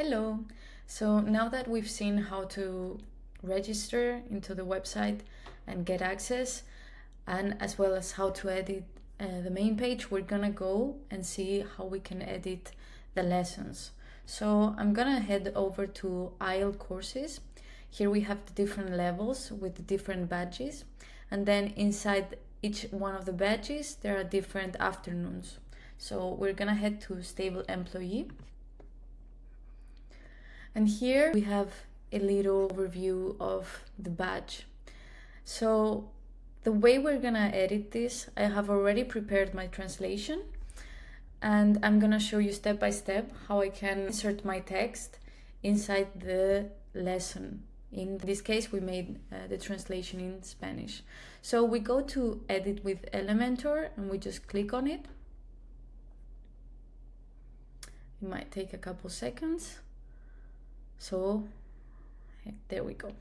Hello. So now that we've seen how to register into the website and get access, and as well as how to edit the main page, we're gonna go and see how we can edit the lessons. So I'm gonna head over to IELTS courses. Here we have the different levels with the different badges, and then inside each one of the badges there are different afternoons. So we're gonna head to stable employee. And here we have a little overview of the badge. So the way we're gonna edit this, I have already prepared my translation and I'm gonna show you step by step how I can insert my text inside the lesson. In this case, we made the translation in Spanish. So we go to edit with Elementor and we just click on it. It might take a couple seconds. So there we go.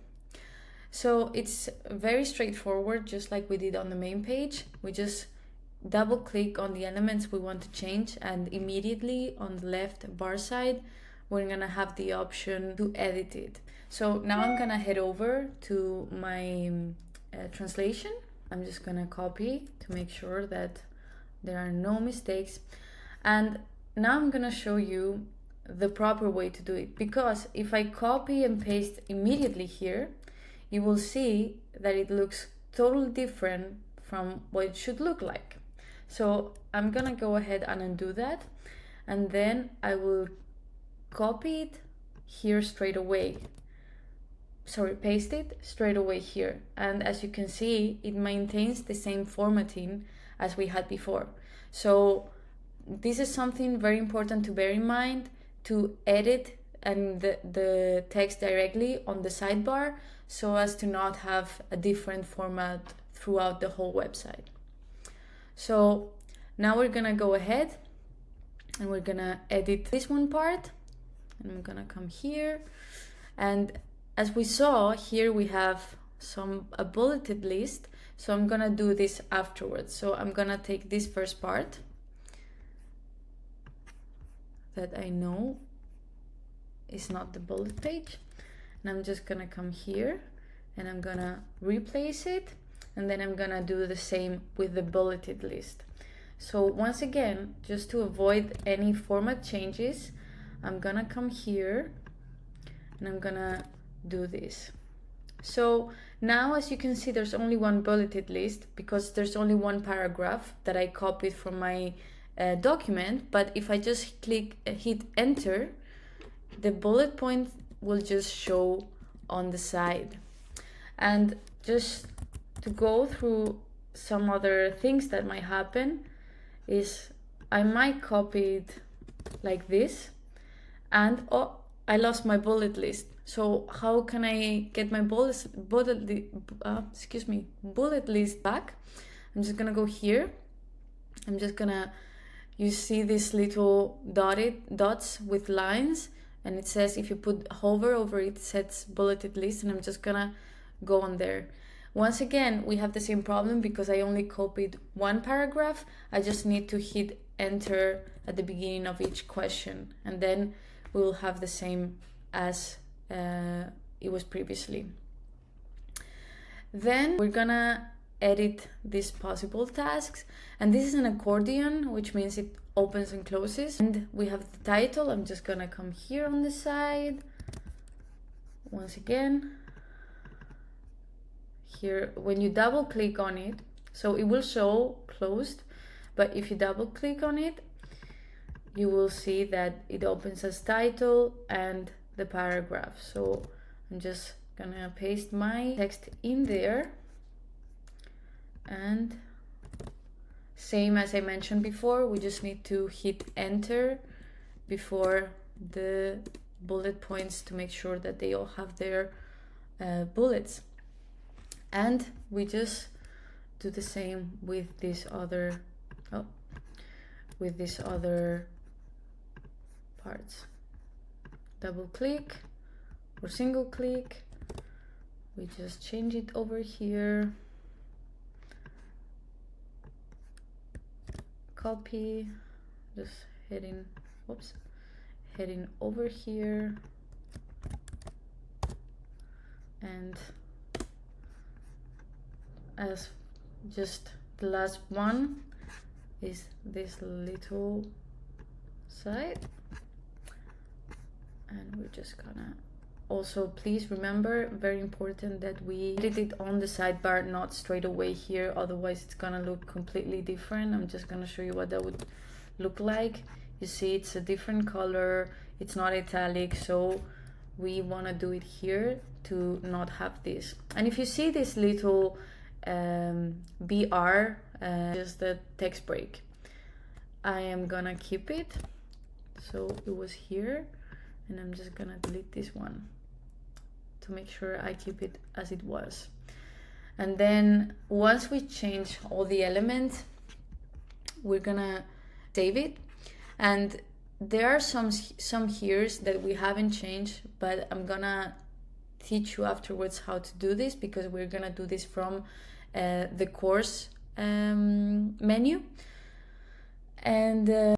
So it's very straightforward, just like we did on the main page. We just double click on the elements we want to change, and immediately on the left bar side we're gonna have the option to edit it. So now I'm gonna head over to my translation. I'm just gonna copy to make sure that there are no mistakes, and now I'm gonna show you the proper way to do it, because if I copy and paste immediately here, you will see that it looks totally different from what it should look like. So I'm gonna go ahead and undo that, and then I will copy it here straight away. Sorry, paste it straight away here, and as you can see, it maintains the same formatting as we had before. So this is something very important to bear in mind, to edit and the text directly on the sidebar, so as to not have a different format throughout the whole website. So now we're gonna go ahead and we're gonna edit this one part, and I'm gonna come here, and as we saw here we have a bulleted list, so I'm gonna do this afterwards. So I'm gonna take this first part that I know is not the bullet page, and I'm just gonna come here and I'm gonna replace it, and then I'm gonna do the same with the bulleted list. So once again, just to avoid any format changes, I'm gonna come here and I'm gonna do this. So now, as you can see, there's only one bulleted list because there's only one paragraph that I copied from my document, but if I just hit enter, the bullet point will just show on the side. And just to go through some other things that might happen is I might copy it like this, and oh, I lost my bullet list. So how can I get my bullet list back? I'm just gonna go here. I'm just gonna, you see these little dots with lines, and it says if you hover over it, it says bulleted list, and I'm just gonna go on there. Once again, we have the same problem because I only copied one paragraph. I just need to hit enter at the beginning of each question, and then we will have the same as it was previously. Then we're gonna edit these possible tasks, and this is an accordion, which means it opens and closes. And we have the title. I'm just gonna come here on the side once again. Here, when you double click on it, so it will show closed, but if you double click on it, you will see that it opens as title and the paragraph. So I'm just gonna paste my text in there, and same as I mentioned before, we just need to hit enter before the bullet points to make sure that they all have their bullets. And we just do the same with this other parts. Double click or single click, we just change it over here, copy, just heading over here, and as just the last one is this little side, and we're just gonna also, please remember, very important, that we edit it on the sidebar, not straight away here, otherwise it's gonna look completely different. I'm just gonna show you what that would look like. You see, it's a different color, it's not italic, so we want to do it here to not have this. And if you see this little BR, just the text break, I am gonna keep it. So it was here, and I'm just gonna delete this one to make sure I keep it as it was. And then once we change all the elements, we're gonna save it. And there are some here's that we haven't changed, but I'm gonna teach you afterwards how to do this, because we're gonna do this from the course menu. And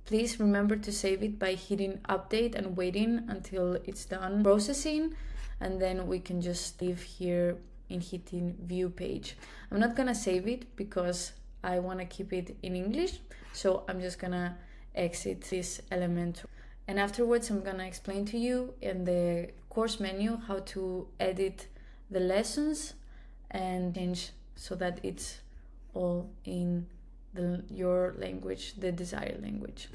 please remember to save it by hitting update and waiting until it's done processing, and then we can just leave here in hitting view page. I'm not gonna save it because I want to keep it in English, so I'm just gonna exit this element, and afterwards I'm gonna explain to you in the course menu how to edit the lessons and change so that it's all in your language, the desired language.